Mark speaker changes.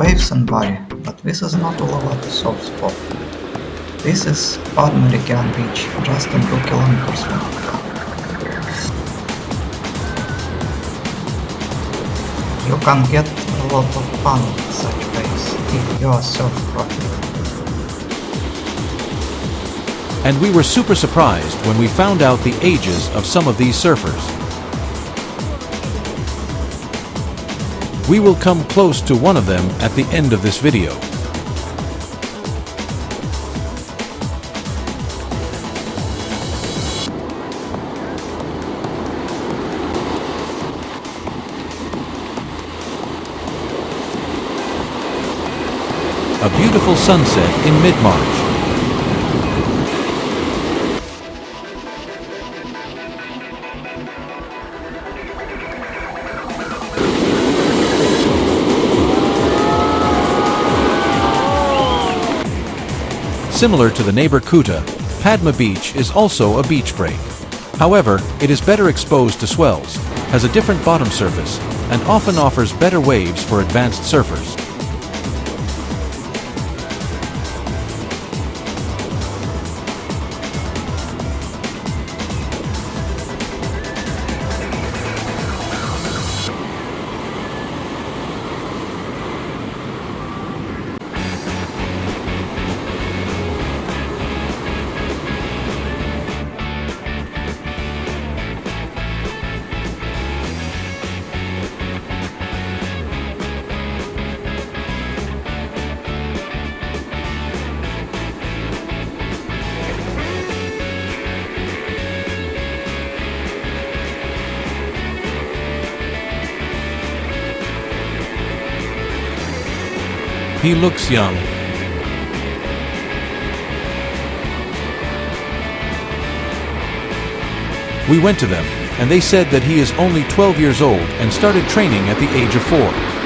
Speaker 1: waves in Bali, but this is not Uluwatu surf spot. This is Padma Legian beach, just 2 kilometers long. You can get a lot of fun with such waves if you are surf proficient.
Speaker 2: And we were super surprised when we found out the ages of some of these surfers. We will come close to one of them at the end of this video. A beautiful sunset in mid-March. Similar to the neighbor Kuta, Padma Beach is also a beach break. However, it is better exposed to swells, has a different bottom surface, and often offers better waves for advanced surfers. He looks young. We went to them, and they said that he is only 12 years old and started training at the age of 4.